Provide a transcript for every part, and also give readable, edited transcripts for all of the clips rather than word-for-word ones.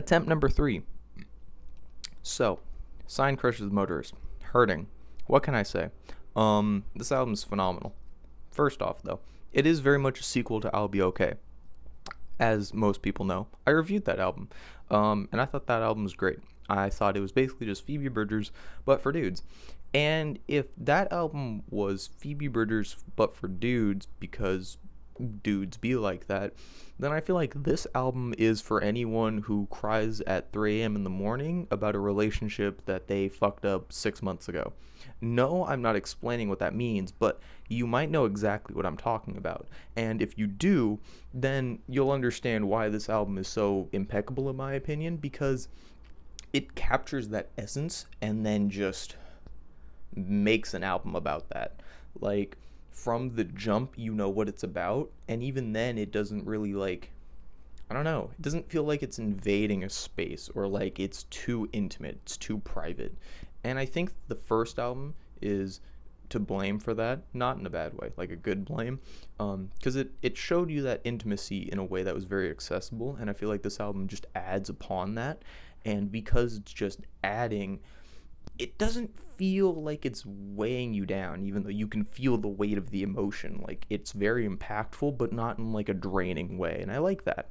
Attempt number 3. So, Sign Crushes the Motorist. Hurting. What can I say? This album's phenomenal. First off, though, it is very much a sequel to I'll Be Okay. As most people know, I reviewed that album, and I thought that album was great. I thought it was basically just Phoebe Bridgers, but for dudes. And if that album was Phoebe Bridgers, but for dudes, because dudes be like that, then I feel like this album is for anyone who cries at 3 a.m. in the morning about a relationship that they fucked up 6 months ago. No, I'm not explaining what that means, but you might know exactly what I'm talking about. And if you do, then you'll understand why this album is so impeccable, in my opinion, because it captures that essence and then just makes an album about that. Like, from the jump, you know what it's about, and even then, it doesn't really, like, I don't know, it doesn't feel like it's invading a space or like it's too intimate, it's too private. And I think the first album is to blame for that, not in a bad way, like a good blame, because it showed you that intimacy in a way that was very accessible, and I feel like this album just adds upon that, and because it's just adding, it doesn't feel like it's weighing you down, even though you can feel the weight of the emotion. Like, it's very impactful, but not in like a draining way, and I like that.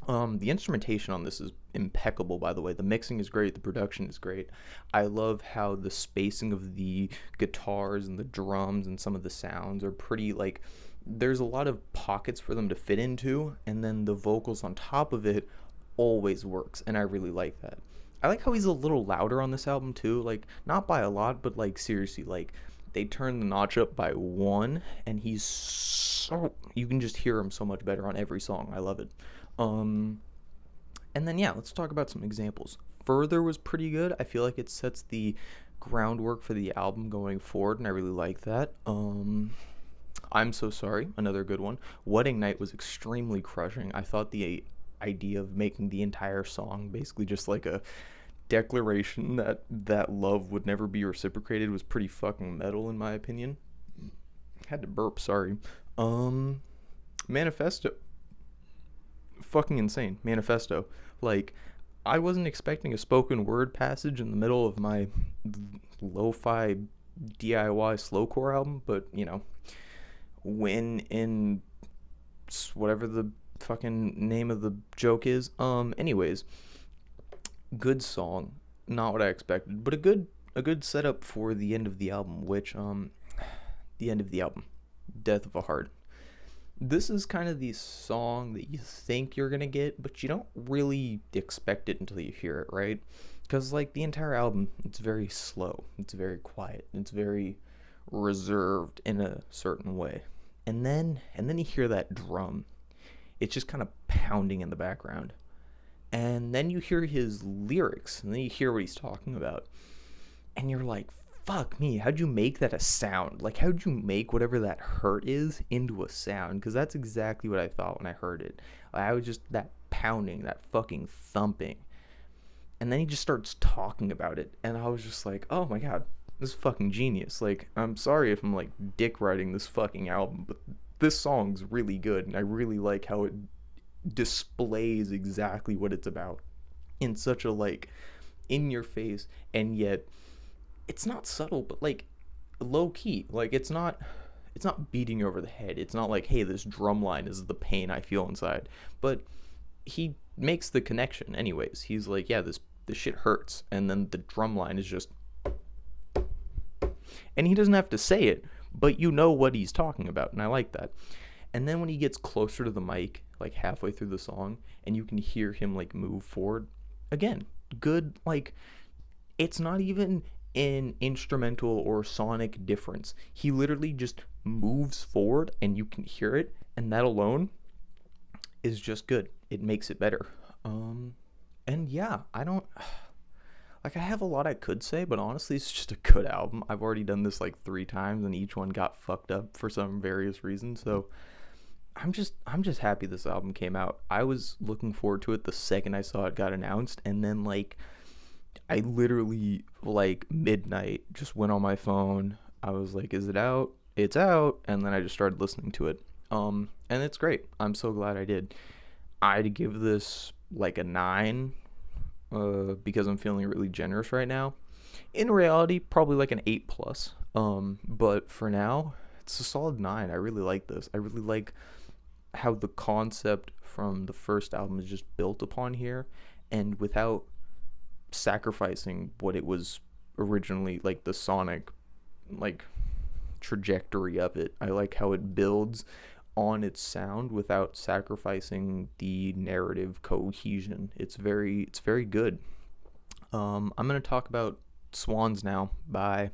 The instrumentation on this is impeccable, by the way. The mixing is great, the production is great. I love how the spacing of the guitars and the drums and some of the sounds are pretty, like, there's a lot of pockets for them to fit into, and then the vocals on top of it always works, and I really like that. I like how he's a little louder on this album too, like, not by a lot, but like, seriously, like, they turn the notch up by 1, and he's so, you can just hear him so much better on every song. I love it. And then, yeah, let's talk about some examples. Further was pretty good. I feel like it sets the groundwork for the album going forward, and I really like that. I'm So Sorry, another good one. Wedding Night was extremely crushing. I thought the idea of making the entire song basically just like a declaration that love would never be reciprocated was pretty fucking metal, in my opinion. Had to burp, sorry. Manifesto, fucking insane. Manifesto, like, I wasn't expecting a spoken word passage in the middle of my lo-fi DIY slowcore album, but you know, when in whatever the fucking name of the joke is, anyways, good song, not what I expected, but a good setup for the end of the album, which the end of the album, Death of a Heart. This is kind of the song that you think you're gonna get, but you don't really expect it until you hear it, right? Because like the entire album, it's very slow, it's very quiet, it's very reserved in a certain way, and then you hear that drum. It's just kind of pounding in the background, and then you hear his lyrics, and then you hear what he's talking about, and you're like, fuck me, how'd you make that a sound? Like, how'd you make whatever that hurt is into a sound? Because that's exactly what I thought when I heard it. I was just, that pounding, that fucking thumping. And then he just starts talking about it, and I was just like, oh my god, this is fucking genius. Like, I'm sorry if I'm like dick writing this fucking album, but this song's really good, and I really like how it displays exactly what it's about in such a, like, in your face, and yet it's not subtle, but like low key. Like, it's not beating you over the head. It's not like, hey, this drum line is the pain I feel inside. But he makes the connection anyways. He's like, yeah, this shit hurts, and then the drum line is just, and he doesn't have to say it, but you know what he's talking about, and I like that. And then when he gets closer to the mic, like halfway through the song, and you can hear him like move forward, again, good. Like, it's not even an instrumental or sonic difference. He literally just moves forward and you can hear it, and that alone is just good. It makes it better. And yeah, I don't, like, I have a lot I could say, but honestly, it's just a good album. I've already done this like 3 times, and each one got fucked up for some various reasons. So I'm just happy this album came out. I was looking forward to it the second I saw it got announced, and then like, I literally, like, midnight, just went on my phone. I was like, is it out? It's out. And then I just started listening to it. And it's great. I'm so glad I did. I'd give this like a 9 because I'm feeling really generous right now. In reality, probably like an 8 plus. But for now, it's a solid 9. I really like this. I really like how the concept from the first album is just built upon here, and without sacrificing what it was originally, like the sonic like trajectory of it. I like how it builds on its sound without sacrificing the narrative cohesion. It's very good. I'm gonna talk about Swans now. Bye.